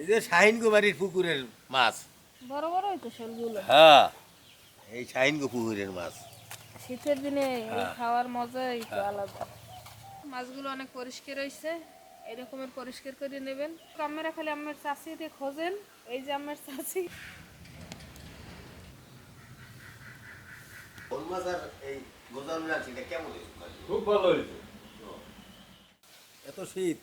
এই যে শাহিন কুমারীর পুকুরের মাছ। বড় বড় হইতো শোলগুলো। হ্যাঁ, এই শাহিন পুকুরের মাছ। শীতের দিনে এই খাওয়ার মজাই তো আলাদা। মাছগুলো অনেক পরিষ্কার হয়েছে, এরকমের পরিষ্কার করে নেবেন। আমরা খালি আমার চাষি দিয়ে খোঁজেন, এই যে আমার চাষি। মাছ আর এই গোজালু রাখছিটা কেমন হয়েছে? খুব ভালো হয়েছে। এত শীত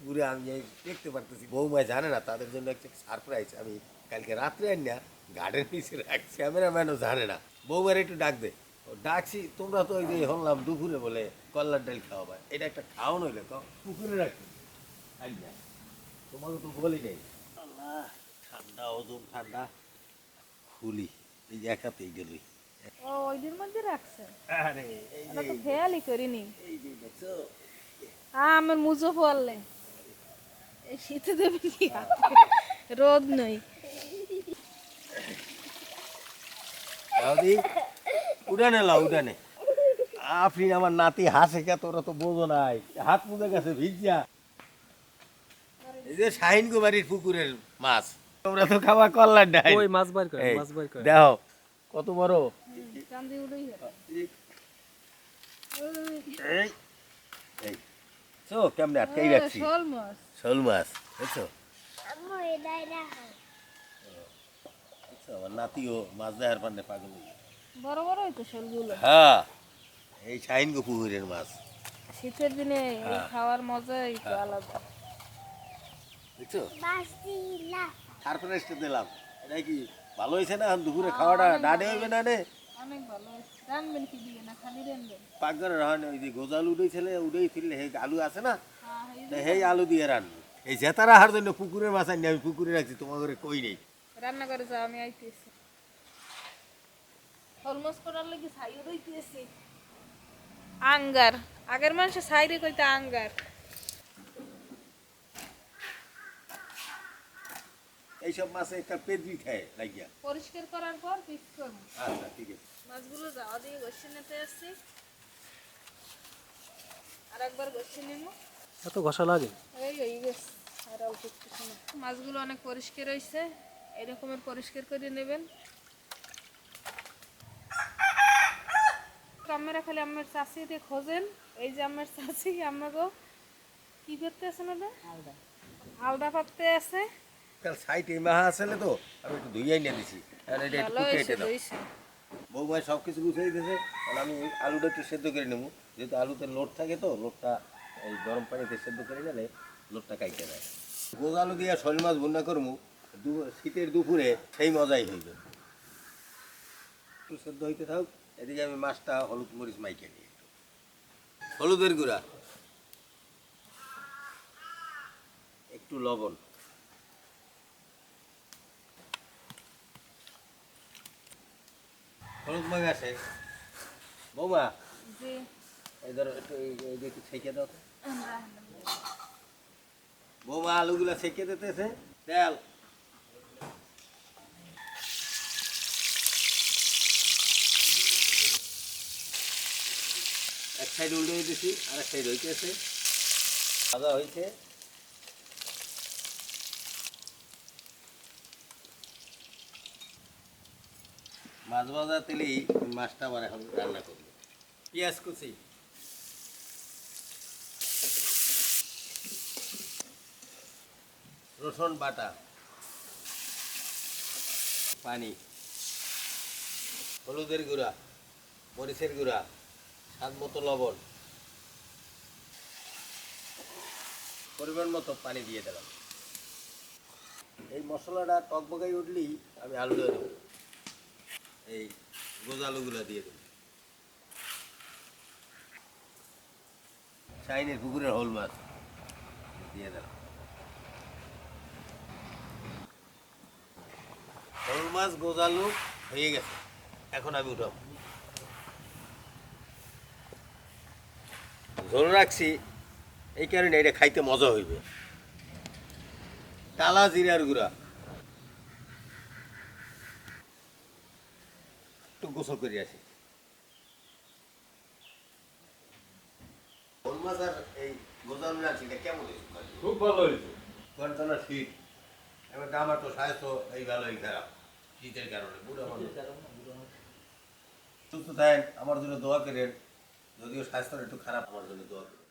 পুরে আমি দেখতে পারতেছি। বৌমা জানে না, তাদের জন্য একটা সারপ্রাইজ আমি কালকে রাত্রে আনি না গার্ডেন পিসে রাখছি। ক্যামেরাম্যানও জানে না। বৌমার একটু ডাক দে। ডাকছি, তোমরা তো ওই যে শুনলাম দুপুরে বলে কল্লার ডাল খাওয়াবা, এটা একটা খাওয়ানো হইলে পুকুরে রাখি আনি না, তোমাকে তো বলি নেই। আল্লাহ, ঠান্ডা ওজন ঠান্ডা। খুলি এই যে এক হাতেই গেলই। ও ওইদের মধ্যে রাখছে, আরে এই এটা যে তো খেয়ালই করিনি। এই যে দেখছো, আমার মুজো পড়লে এই শীতে দেবে কি রোদ নেই। দাউদি উড়ানে লাও উড়ানে। আপনি আমার নাতি হাসে কে, তোরা তো বোঝো নাই, হাত মুখে গেছে ভিজা। এই যে শাহিন কুমারীর পুকুরের মাছ, তোমরা তো খাওয়া কল্লার ডাল। ওই মাছ বার করে, মাছ বার করে। দেখো কত বড়। চান্দি উড়েই গেল। এই এই তো কেমনে আটকাই রাখছি। শোল মাছ। শোল মাছ বুঝছো? আমার নাতিও মাছ দেওয়ার পান্ডে পাগল হয়ে গেছে। বড় বড় হইতো শোলগুলো। হ্যাঁ, এই শাহিন পুকুরের মাছ। শীতের দিনে এই খাওয়ার মজাই তো আলাদা। বুঝছো? তারপরে দিলাম, এটা কি ভালো হয়েছে না? দুপুরে খাওয়াটা ডাডে হইবে না রে? অনেক ভালো হয়েছে। রানবেন কি দিয়ে, না খালি রানবেন? পাকঘরে রান, ওই যে গোজাল উঠেছিল উঠেই ফিরলে হে আলু আছে না, হ্যাঁ, সেই আলু দিয়ে রানবো। এই জেতারা হার জন্য পুকুরের মাছ আনি আমি পুকুরে রাখছি, তোমার ঘরে কই নেই। রান্না করে যাও, আমি আইতেছি। অলমোস্ট করার লাগি ছাই উড়াইতেছি। আঙ্গার, আগের মানুষে ছাইরে কইতে আঙ্গার। এইসব মাছে একটা পেদ্রি খায় লাগিয়া। পরিষ্কার করার পর পিস করব। আচ্ছা ঠিক আছে। মাছগুলো যাওয়া দিয়ে গোসে নিতে আসছি, আর একবার গোসে নিব। এত ঘষা লাগে? এই হয়ে গেছে, আর অল্প একটু সময়। মাছগুলো অনেক পরিষ্কার হয়েছে, এরকমের পরিষ্কার করে নেবেন। আমরা খালি আমার চাষি দিয়ে খোঁজেন, এই যে আমার চাষি। আমাকে কি করতে আছে না, আলদা পাততে আছে। কাল সাইটে মাহা আসলে তো আমি একটু ধুইয়াই নিয়ে দিছি, আর এটা একটু ভালো হয়েছে, কেটে দাও। ধুইছে। বৌমায় সব কিছু গুছিয়ে দিয়েছে, আর আমি আলুটা একটু সেদ্ধ করে নেবো, যেহেতু আলুতে লোড থাকে, তো লোডটা এই গরম পানিতে সেদ্ধ করে গেলে লোডটা কাইটে দেয়। গোজ আলু দিয়ে শোল মাছ ভুনা করবো শীতের দুপুরে, সেই মজাই হইবে। একটু সেদ্ধ হইতে থাক, এদিকে আমি মাছটা হলুদ মরিচ মাইকে নিই। হলুদের গুঁড়া, একটু লবণ, হলুদ মাখা শেষ। বৌমা জি, এই ধরো একটু এই যে একটু ছেঁকে দাও তো। বৌমা আলুগুলা ছেঁকে দিতেছে। তেল, এক সাইড উল্টে দিতেছি, আর এক সাইড হইতেছে, ভাজা হয়েছে। মাছ ভাজা তেলেই মাছটা আবার এখন রান্না করবো। পেঁয়াজ কুচি, রসুন বাটা, পানি, হলুদের গুঁড়া, মরিচের গুঁড়া, স্বাদ মতো লবণ, পরিমাণ মতো পানি দিয়ে দিলাম। এই মশলাটা টকবগাই উঠলেই আমি আলুটা দেবো, এই গোজ আলুগুলো দিয়ে দেবো। শাইনের পুকুরের হোল মাছ দিয়ে দিলাম। হোল মাছ গোজ আলু হয়ে গেছে, এখন আমি উঠাবো। ঝোল রাখছি এই কারণে এটা খাইতে মজা হইবে। কালা জিরার গুঁড়া, একটু গোসল করে আসি। হোল মাছ আর এই গোজ আলু রাখছি, এটা কেমন হয়েছে? খুব ভালো হয়েছে। ঘন্টা না শীত এবার আমার তো স্বাস্থ্য এই ভালোই খারাপ শীতের কারণে বুড়ো মানুষ সুস্থ থাকেন আমার জন্য দোয়া করেন যদিও স্বাস্থ্যটা একটু খারাপ আমার জন্য দোয়া করেন